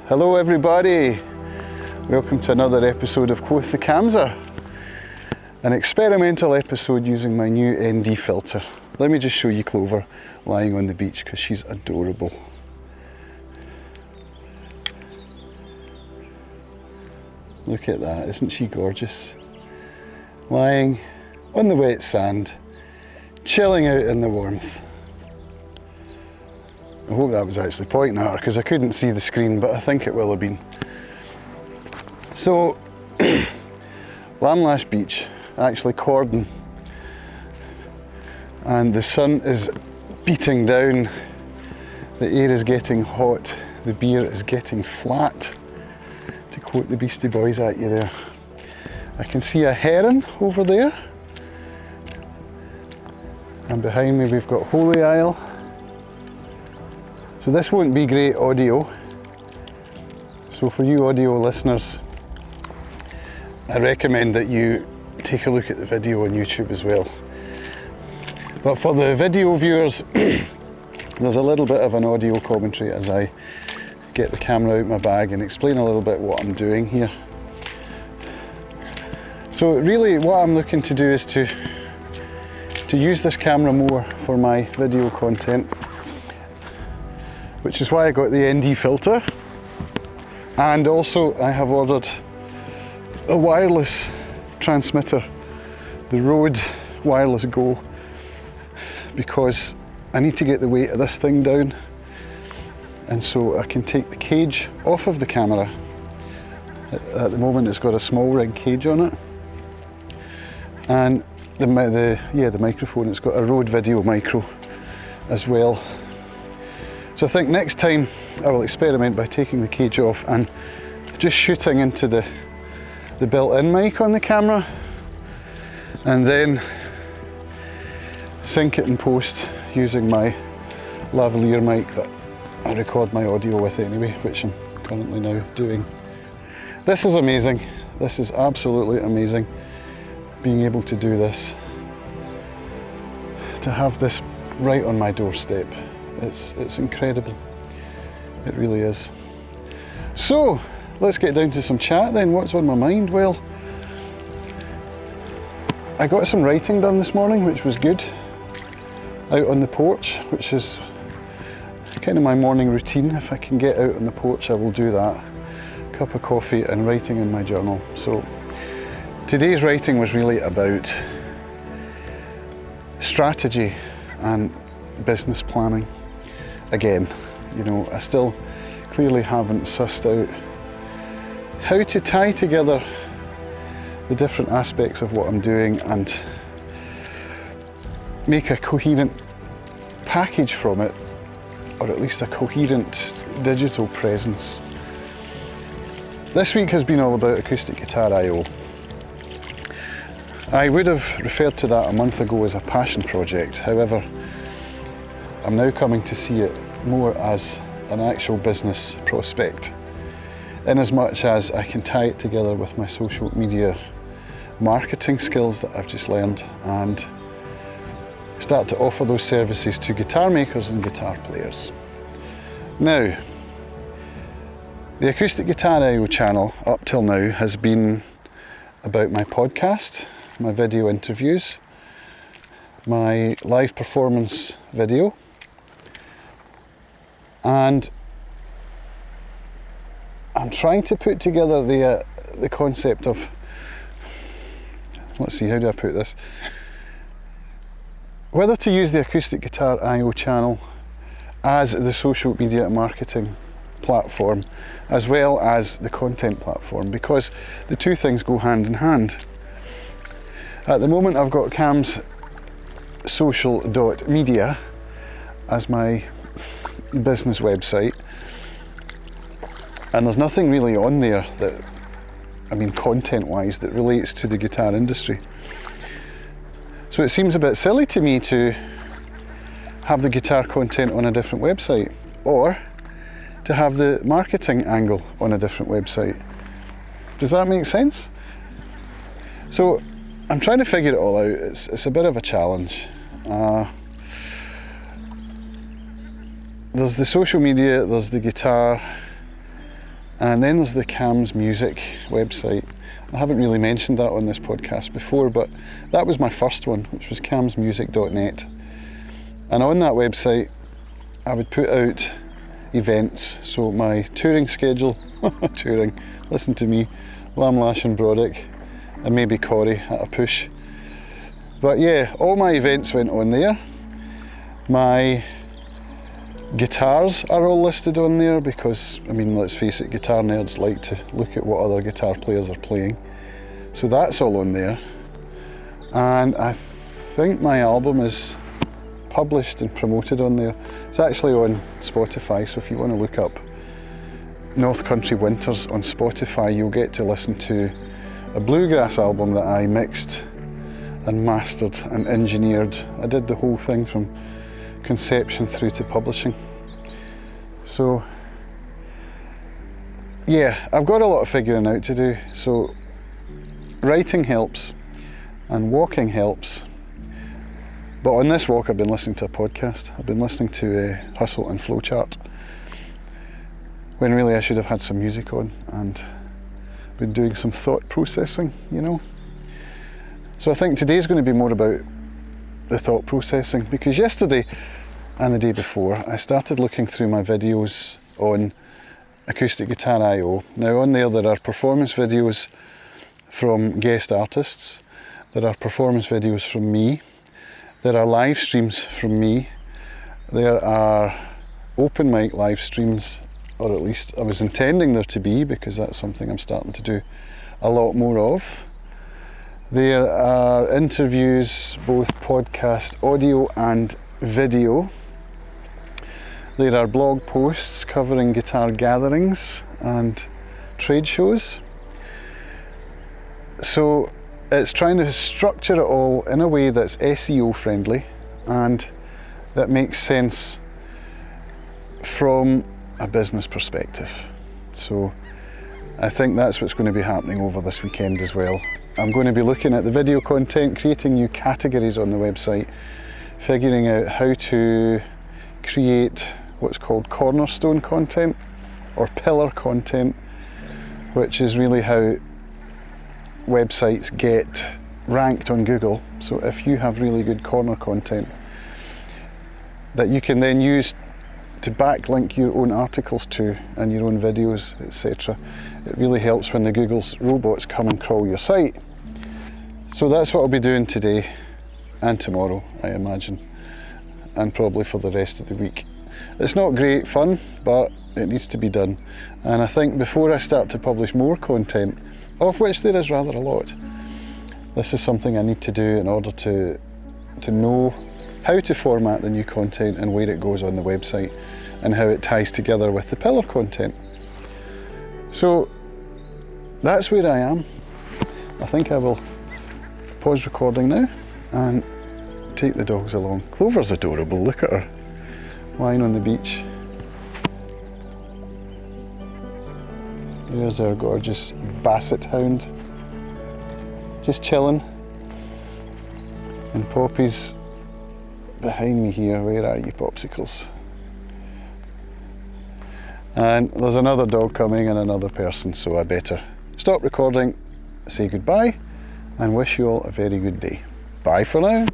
Hello everybody, welcome to another episode of Quoth the Camser, an experimental episode using my new ND filter. Let me just show you Clover lying on the beach because she's adorable. Look at that, isn't she gorgeous? Lying on the wet sand, chilling out in the warmth. I hope that was actually pointing at her because I couldn't see the screen, but I think it will have been. So, Lamlash Beach, actually Cordon, and the sun is beating down, the air is getting hot, the beer is getting flat, to quote the Beastie Boys at you there. I can see a heron over there, and behind me we've got Holy Isle. So this won't be great audio, so for you audio listeners, I recommend that you take a look at the video on YouTube as well. But for the video viewers, there's a little bit of an audio commentary as I get the camera out my bag and explain a little bit what I'm doing here. So really what I'm looking to do is to use this camera more for my video content, which is why I got the ND filter, and also I have ordered a wireless transmitter, the Rode Wireless Go, because I need to get the weight of this thing down, and so I can take the cage off of the camera. At the moment it's got a small rig cage on it, and the microphone, it's got a Rode Video Micro as well. So I think next time I will experiment by taking the cage off and just shooting into the built-in mic on the camera, and then sync it in post using my lavalier mic that I record my audio with anyway, which I'm currently now doing. This is amazing. This is absolutely amazing, being able to do this, to have this right on my doorstep. It's incredible, it really is. So let's get down to some chat then. What's on my mind? Well, I got some writing done this morning, which was good, out on the porch, which is kind of my morning routine. If I can get out on the porch, I will do that. Cup of coffee and writing in my journal. So today's writing was really about strategy and business planning. Again, you know, I still clearly haven't sussed out how to tie together the different aspects of what I'm doing and make a coherent package from it, or at least a coherent digital presence. This week has been all about Acoustic Guitar I/O. I would have referred to that a month ago as a passion project. However, I'm now coming to see it more as an actual business prospect, in as much as I can tie it together with my social media marketing skills that I've just learned and start to offer those services to guitar makers and guitar players. Now, the Acoustic Guitar I/O channel up till now has been about my podcast, my video interviews, my live performance video, and I'm trying to put together the concept of, let's see, how do I put this? Whether to use the Acoustic Guitar I/O channel as the social media marketing platform as well as the content platform, because the two things go hand in hand. At the moment I've got camssocial.media as my business website, and there's nothing really on there that, I mean content wise, that relates to the guitar industry. So it seems a bit silly to me to have the guitar content on a different website, or to have the marketing angle on a different website. Does that make sense? So I'm trying to figure it all out. It's a bit of a challenge. There's the social media, there's the guitar, And then there's the Cam's Music website. I haven't really mentioned that on this podcast before, but that was my first one, which was camsmusic.net. And on that website, I would put out events. So my touring schedule, touring, listen to me, Lamb Lash and Brodick, and maybe Corey at a push. But yeah, all my events went on there. My guitars are all listed on there because, I mean, let's face it, guitar nerds like to look at what other guitar players are playing. So that's all on there. And I think my album is published and promoted on there. It's actually on Spotify, so if you want to look up North Country Winters on Spotify, you'll get to listen to a bluegrass album that I mixed and mastered and engineered. I did the whole thing from conception through to publishing. So yeah, I've got a lot of figuring out to do. So writing helps and walking helps. But on this walk I've been listening to a podcast. I've been listening to Hustle and Flowchart, when really I should have had some music on and been doing some thought processing, you know. So I think today's going to be more about the thought processing, because yesterday and the day before I started looking through my videos on Acoustic Guitar I/O. Now on there are performance videos from guest artists, there are performance videos from me, there are live streams from me, there are open mic live streams, or at least I was intending there to be, because that's something I'm starting to do a lot more of. There are interviews, both podcast audio and video. There are blog posts covering guitar gatherings and trade shows. So it's trying to structure it all in a way that's SEO friendly and that makes sense from a business perspective. So I think that's what's going to be happening over this weekend as well. I'm going to be looking at the video content, creating new categories on the website, figuring out how to create what's called cornerstone content or pillar content, which is really how websites get ranked on Google. So if you have really good corner content that you can then use to backlink your own articles to and your own videos, etc., it really helps when the Google's robots come and crawl your site. So that's what I'll be doing today and tomorrow, I imagine, and probably for the rest of the week. It's not great fun, but it needs to be done. And I think before I start to publish more content, of which there is rather a lot, this is something I need to do in order to know how to format the new content and where it goes on the website and how it ties together with the pillar content. So that's where I am. I think I will pause recording now and take the dogs along. Clover's adorable, look at her lying on the beach. Here's our gorgeous basset hound, just chilling. And Poppy's behind me here. Where are you, Popsicles? And there's another dog coming and another person, so I better stop recording, say goodbye, and wish you all a very good day. Bye for now.